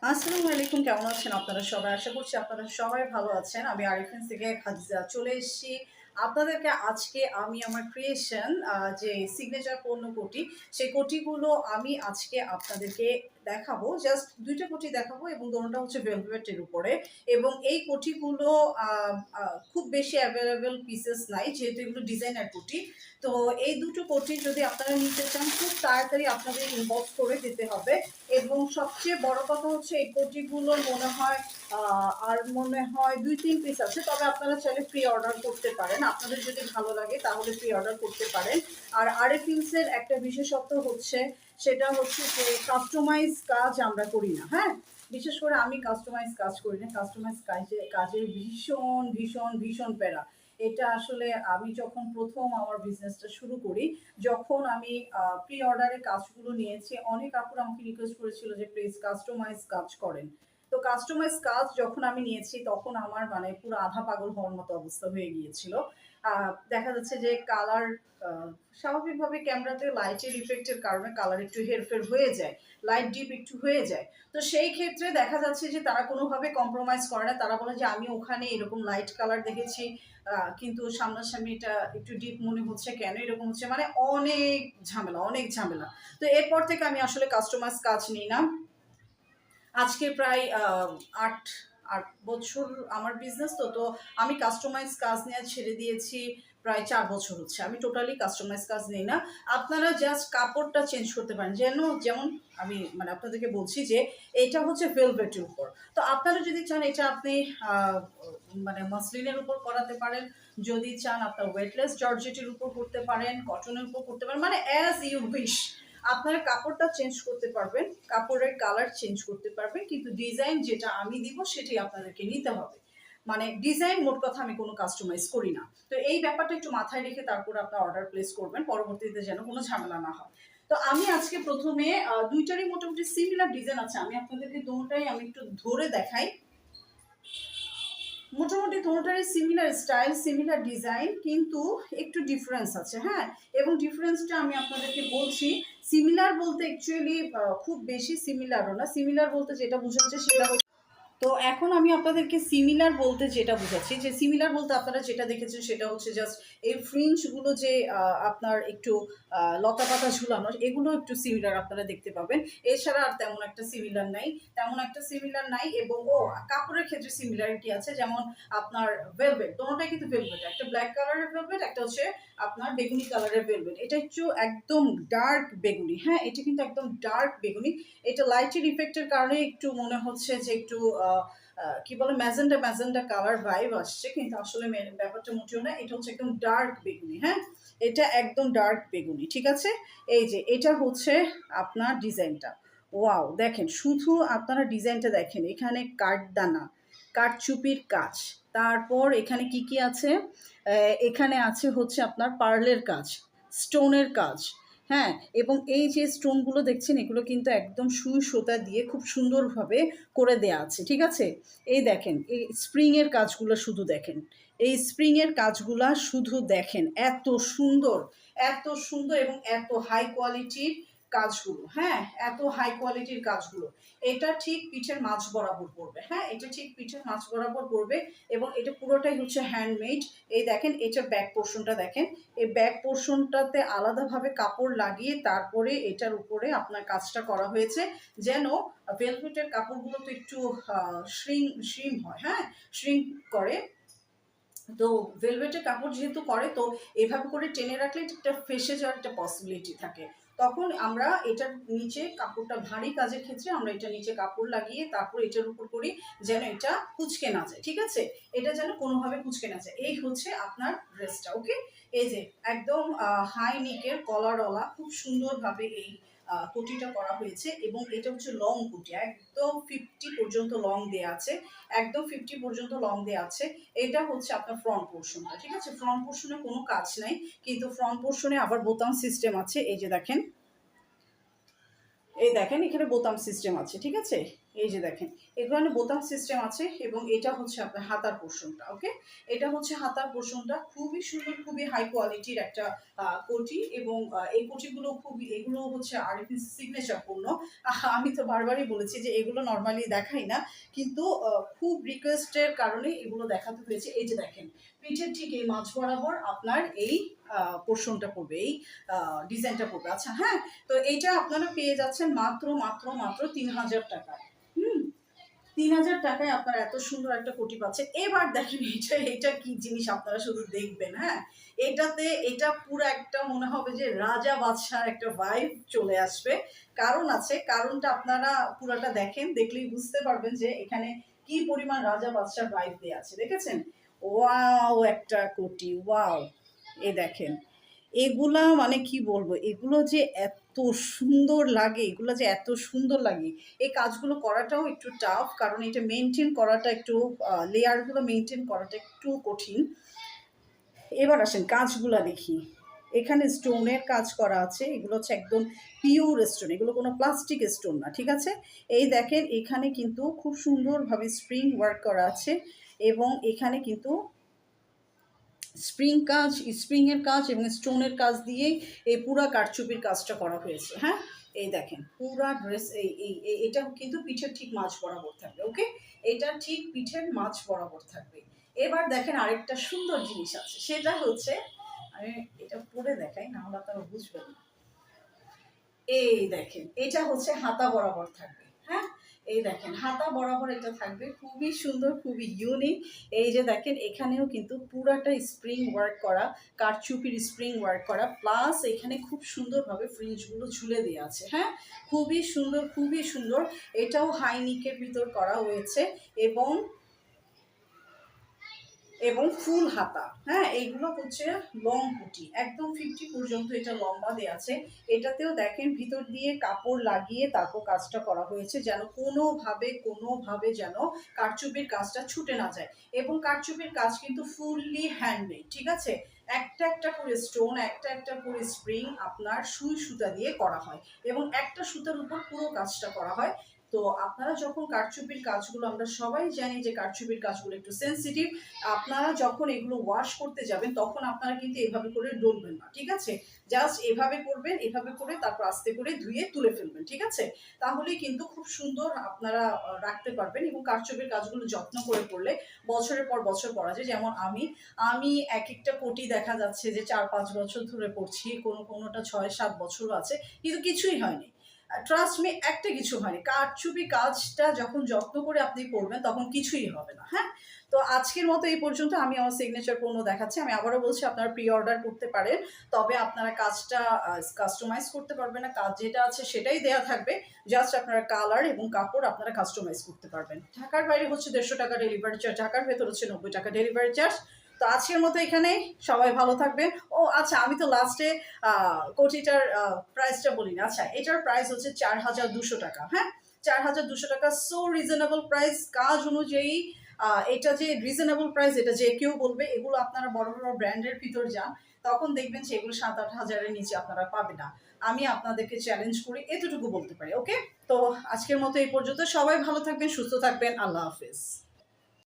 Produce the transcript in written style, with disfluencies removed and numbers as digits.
আসসালামু আলাইকুম, কেমন আছেন আপনারা সবাই? আশা করছি আপনারা সবাই ভালো আছেন। আমি আরিফিন থেকে খাদিজা চলে এসেছি আপনাদেরকে। আজকে আমি আমার ক্রিয়েশন যে সিগনেচার পণ্য কোটি, সেই কোটিগুলো আমি আজকে আপনাদেরকে দেখাবো। জাস্ট ২ টা কোটি দেখাবো এবং দোনোটা হচ্ছে ভেলভেটের উপরে। এবং এই কোটিগুলো খুব বেশি অ্যাভেলেবল পিসেস নাই, যেহেতু এগুলো ডিজাইনার কোটি। তো এই দুটো কোটি যদি আপনারা নিতে চান, খুব তাড়াতাড়ি আপনাদের ইনবক্স করে দিতে হবে। এবং সবচেয়ে বড় কথা হচ্ছে এই কোটিগুলো মনে হয় ২-৩ পিস আছে, তবে আপনারা চাইলে প্রি অর্ডার করতে পারেন। আপনাদের যদি ভালো লাগে তাহলে প্রি অর্ডার করতে পারেন। আর আরএফিলসের একটা বিশেষত্ব হচ্ছে, সেটা হচ্ছে যে কাস্টমাইজ কাজ আমরা করি না। হ্যাঁ, বিশেষ করে আমি কাস্টমাইজ কাজ করি না। কাস্টমাইজ কাজের ভীষণ ভীষণ ভীষণ প্যারা। এটা আসলে আমি যখন প্রথম আমার বিজনেসটা শুরু করি, যখন আমি প্রি অর্ডারে কাজগুলো নিয়েছি, অনেক আপুরা আমাকে রিকোয়েস্ট করেছিল যে প্লিজ কাস্টমাইজ কাজ করেন। তো কাস্টমাইজ কাজ যখন আমি নিয়েছি, তখন আমার মানে পুরো আধা পাগল হওয়ার মতো অবস্থা হয়ে গিয়েছিল। দেখা যাচ্ছে যে কালার, স্বাভাবিকভাবে ক্যামেরাতে লাইটের ইফেক্টের কারণে কালার একটু হেরফের হয়ে যায়, লাইট ডিপ একটু হয়ে যায়। তো সেই ক্ষেত্রে দেখা যাচ্ছে যে তারা কোনোভাবে কম্প্রোমাইজ করে না। তারা বলে যে আমি ওখানে এরকম লাইট কালার দেখেছি, কিন্তু সামনাসামনি এটা একটু ডিপ মনে হচ্ছে, কেন এরকম হচ্ছে, মানে অনেক ঝামেলা, অনেক ঝামেলা। তো এরপর থেকে আমি আসলে কাস্টমাইজ কাজ নিই না। আজকে প্রায় ৮ ৮ বছর আমার বিজনেস। তো আমি কাস্টমাইজ কাজ নেওয়া ছেড়ে দিয়েছি প্রায় ৪ বছর হচ্ছে। আমি টোটালি কাস্টমাইজ কাজ নেই না। আপনারা জাস্ট কাপড়টা চেঞ্জ করতে পারেন। যেমন আমি মানে আপনাদেরকে বলছি যে এটা হচ্ছে ভেলভেটের উপর। তো আপনারা যদি চান এটা আপনি আ মানে মসলিনের উপর করাতে পারেন। যদি চান আপনার ওয়েটলেস জর্জেটের উপর করতে পারেন, কটনের উপর করতে পারেন, মানে অ্যাজ ইউ উইশ। আপনারা কাপড়টা চেঞ্জ করতে পারবেন, কাপড়ের কালার চেঞ্জ করতে পারবেন, কিন্তু ডিজাইন যেটা আমি দিব সেটাই আপনাদেরকে নিতে হবে। মানে ডিজাইন, মোট কথা, আমি কোনো কাস্টমাইজ করি না। তো এই ব্যাপারটা একটু মাথায় রেখে তারপর আপনার অর্ডার প্লেস করবেন, পরবর্তীতে যেন কোনো ঝামেলা না হয়। তো আমি আজকে প্রথমে ২ টারই মোটামুটি সিমিলার ডিজাইন আছে। আমি আপনাদেরকে দোনোটাই আমি একটু ধরে দেখাই। মোটামুটি কোনোটারই সিমিলার স্টাইল, সিমিলার ডিজাইন, কিন্তু একটু ডিফারেন্স আছে। হ্যাঁ, এবং ডিফারেন্সটা আমি আপনাদেরকে বলছি। সিমিলার বলতে অ্যাকচুয়ালি খুব বেশি সিমিলারও না। সিমিলার বলতে যেটা বোঝাচ্ছে সেটা হচ্ছে, তো এখন আমি আপনাদেরকে সিমিলার বলতে যেটা বুঝাচ্ছি, যে সিমিলার বলতে আপনারা যেটা দেখেছেন সেটা হচ্ছে জাস্ট এই ফ্রিঞ্জগুলো যে আপনার একটু লতা পাতা ঝুলানো, এগুলো একটু সিমিলার আপনারা দেখতে পাবেন। এছাড়া আর তেমন একটা সিমিলার নাই, তেমন একটা সিমিলার নাই। এবং কাপড়ের ক্ষেত্রে সিমিলারিটি আছে, যেমন আপনার ভেলভেট, দোনোটাই কিন্তু ভেলভেট। একটা ব্ল্যাক কালারের ভেলভেট, একটা হচ্ছে আপনার বেগুনি কালারের ভেলভেট। এটা একটু একদম ডার্ক বেগুনি। হ্যাঁ, এটা কিন্তু একদম ডার্ক বেগুনি। এটা লাইটের ইফেক্টের কারণে একটু মনে হচ্ছে যে একটু কি বলে, ম্যাজেন্ডা ম্যাজেন্ডা কালার ভাইব আসছে, কিন্তু আসলে ব্যাপারটা মোটেও না। এটা হচ্ছে একদম ডার্ক বেগুনি। হ্যাঁ, এটা একদম ডার্ক বেগুনি, ঠিক আছে? এই যে এটা হচ্ছে আপনার ডিজাইনটা। ওয়াও, দেখেন, শুধু আপনারা ডিজাইনটা দেখেন। এখানে কাঠদানা, কাঠচুপির কাজ, তারপর এখানে কি কি আছে, এখানে আছে হচ্ছে আপনার পার্লের কাজ, স্টোনের কাজ। হ্যাঁ, এবং এই যে স্টোনগুলো দেখছেন, এগুলো কিন্তু একদম সুই সুতা দিয়ে খুব সুন্দরভাবে করে দেয়া আছে, ঠিক আছে? এই দেখেন, এই স্প্রিংয়ের কাজগুলো শুধু দেখেন। এই স্প্রিংয়ের কাজগুলা শুধু দেখেন, এত সুন্দর, এত সুন্দর এবং এত হাই কোয়ালিটির কাজগুলো। হ্যাঁ, এত হাই কোয়ালিটির কাজগুলো। এটা ঠিক পিঠের মাঝ বরাবর পড়বে। হ্যাঁ, এটা ঠিক পিঠের মাঝ বরাবর পড়বে। এবং এটা পুরোটাই হচ্ছে হ্যান্ডমেড। এই দেখেন, এটার ব্যাক পোর্শনটা দেখেন। এই ব্যাক পোর্শনটাতে আলাদাভাবে কাপড় লাগিয়ে তারপরে এটার উপরে আপনার কাজটা করা হয়েছে, যেন ভেলভেটের কাপড়গুলো তো একটু শ্রিম হয়। হ্যাঁ, শ্রিঙ্ক করে। তো ভেলভেটের কাপড় যেহেতু করে, তো এভাবে করে টেনে রাখলে একটা ফেসে যাওয়ার একটা পসিবিলিটি থাকে। তখন আমরা এটার নিচে কাপড়টা, ভারী কাজের ক্ষেত্রে আমরা এটা নিচে কাপড় লাগিয়ে তারপর এটার উপর করি, যেন এটা কুঁচকে না যায়, ঠিক আছে? এটা যেন কোনোভাবে কুঁচকে না যায়। এই হচ্ছে আপনার ড্রেসটা। ওকে, এই যে একদম হাই নেকের কলারওয়ালা খুব সুন্দরভাবে এই কোটিটা করা হয়েছে। এবং এটা হচ্ছে লং কোটি, একদম 50 পর্যন্ত লং দেওয়া আছে, একদম 50 পর্যন্ত লং দেওয়া আছে। এটা হচ্ছে আপনার ফ্রন্ট পোর্শনটা, ঠিক আছে? ফ্রন্ট পোর্শনে কোনো কাজ নাই, কিন্তু ফ্রন্ট পোর্শনে আবার বোতাম সিস্টেম আছে। এই যে দেখেন, এই দেখেন, এখানে বোতাম সিস্টেম আছে, ঠিক আছে? এই যে দেখেন, এখানে বোতাম সিস্টেম আছে এবং এটা হচ্ছে আপনার হাতার পোর্শনটা। ওকে, এটা হচ্ছে হাতার পোর্শনটা, খুবই সুন্দর, খুবই হাই কোয়ালিটির একটা কোটি, এবং এই কোটিগুলো খুবই, এগুলো হচ্ছে আরএফএস সিগনেচার পণ্য। আমি তো বারবারই বলেছি যে এগুলো নর্মালি দেখাই না, কিন্তু খুব রিকোয়েস্টের কারণে এগুলো দেখাতে হয়েছে। এই যে দেখেন, পিঠের ঠিক এই মাঝ বরাবর আপনার এই পোর্শনটা পড়বে, এই ডিজাইনটা পড়বে। আচ্ছা হ্যাঁ, তো এইটা আপনারা পেয়ে যাচ্ছেন মাত্র মাত্র মাত্র 3000 টাকায়। হুম, 3000 টাকায় আপনারা এত সুন্দর একটা কোটি পাচ্ছেন। এবার দেখেন এটা, এটা কি জিনিস আপনারা শুধু দেখবেন। হ্যাঁ, এটাতে এটা পুরো একটা মনে হবে যে রাজা বাদশার একটা ভাইব চলে আসবে। কারণ আছে, কারণটা আপনারা পুরোটা দেখেন, দেখলেই বুঝতে পারবেন যে এখানে কি পরিমাণ রাজা বাদশার ভাইব দেওয়া আছে। দেখেছেন? ওয়াও, একটা কোটি, ওয়াও! এই দেখেন, এগুলা মানে কি বলবো, এগুলো যে এত সুন্দর লাগে, এগুলো যে এত সুন্দর লাগে। এই কাজগুলো করাটাও একটু টাফ, কারণ এটা মেনটেন করাটা একটু, লেয়ারগুলো মেনটেন করাটা একটু কঠিন। এবার আসেন কাজগুলা দেখি। এখানে স্টোনের কাজ করা আছে, এগুলো হচ্ছে একদম পিওর স্টোন, এগুলো কোনো প্লাস্টিক স্টোন না, ঠিক আছে? এই দেখেন, এখানে কিন্তু খুব সুন্দরভাবে স্প্রিং ওয়ার্ক করা আছে, এবং এখানে কিন্তু স্প্রিংয়ের কাজ এবং স্টোনের কাজ দিয়েই এই পুরা কারচুপির কাজটা করা হয়েছে। হ্যাঁ, এই দেখেন পুরা ড্রেস, এটা কিন্তু পিঠের ঠিক মাঝ বরাবর থাকবে। ওকে, এটা ঠিক পিঠের মাঝ বরাবর থাকবে। এবার দেখেন আরেকটা সুন্দর জিনিস আছে, সেটা হচ্ছে, আমি এটা পরে দেখাই, না হলে আপনারা বুঝবেন না। এই দেখেন, এটা হচ্ছে হাতা বরাবর থাকবে। হ্যাঁ, এই দেখেন হাতা বরাবর এটা থাকবে, খুবই সুন্দর, খুবই ইউনিক। এই যে দেখেন, এখানেও কিন্তু পুরাটা স্প্রিং ওয়ার্ক করা, কারচুপির স্প্রিং ওয়ার্ক করা, প্লাস এখানে খুব সুন্দরভাবে ফ্রিঞ্জগুলো ঝুলে দেওয়া আছে। হ্যাঁ, খুবই সুন্দর, খুবই সুন্দর। এটাও হাই নিকের ভিতর করা হয়েছে, এবং এবং ফুল হাতা। হ্যাঁ, এইগুলো হচ্ছে লং পুটি, একদম 50 পর্যন্ত এটা লম্বা দেওয়া আছে। এটাতেও দেখেন ভিতর দিয়ে কাপড় লাগিয়ে তারপর কাজটা করা হয়েছে, যেন কোনোভাবে যেন কারচুপির কাজটা ছুটে না যায়। এবং কারচুপির কাজ কিন্তু ফুললি হ্যান্ডমেড, ঠিক আছে? একটা একটা করে স্টোন, একটা একটা করে স্প্রিং আপনার সুই সুতা দিয়ে করা হয়, এবং একটা সুতার উপর পুরো কাজটা করা হয়। তো আপনারা যখন কারচুপির কাজগুলো, আমরা সবাই জানি যে কারচুপির কাজগুলো একটু সেন্সিটিভ, আপনারা যখন এগুলো ওয়াশ করতে যাবেন তখন আপনারা কিন্তু এভাবে করে ডলবেন না, ঠিক আছে? জাস্ট এভাবে করবেন, এভাবে করে তারপর আস্তে করে ধুয়ে তুলে ফেলবেন, ঠিক আছে? তাহলেই কিন্তু খুব সুন্দর আপনারা রাখতে পারবেন, এবং কারচুপির কাজগুলো যত্ন করে করলে বছরের পর বছর পরা যায়। যেমন আমি এক একটা কোটি দেখা যাচ্ছে যে 4-5 বছর ধরে পড়ছি, কোনোটা 6-7 বছরও আছে, কিন্তু কিছুই হয়নি। ট্রাস্ট মি, একটা কিছু হয়নি। কারচুপি কাজটা যখন যত্ন করে আপনি করবেন তখন কিছুই হবে না। হ্যাঁ, তো আজকের মতো এই পর্যন্ত। আমি আমার সিগনেচার পণ্য দেখাচ্ছি। আমি আবারও বলছি, আপনারা প্রি অর্ডার করতে পারেন, তবে আপনারা কাজটা কাস্টমাইজ করতে পারবেন না। কাজ যেটা আছে সেটাই দেওয়া থাকবে, জাস্ট আপনারা কালার এবং কাপড় আপনারা কাস্টমাইজ করতে পারবেন। ঢাকার বাইরে হচ্ছে 150 টাকা ডেলিভারি চার্জ, ঢাকার ভেতর হচ্ছে 90 টাকা ডেলিভারি চার্জ। তো আজকের মতো এখানেই, সবাই ভালো থাকবেন। ও আচ্ছা, আমি তো লাস্টে কোটিটার প্রাইসটা বলিনি। আচ্ছা, এটার প্রাইস হচ্ছে 4200 টাকা। হ্যাঁ, 4200 টাকা, সো রিজনেবল প্রাইস। কাজ অনুযায়ী এটা যে রিজনেবল প্রাইস, এটা যে কেউ বলবে। এগুলো আপনারা বড় বড় ব্র্যান্ডের ভিতর যান, তখন দেখবেন যে এগুলো 7-8 হাজারের নিচে আপনারা পাবে না। আমি আপনাদেরকে চ্যালেঞ্জ করি, এতটুকু বলতে পারি। ওকে, তো আজকের মতো এই পর্যন্ত। সবাই ভালো থাকবেন, সুস্থ থাকবেন। আল্লাহ হাফিজ।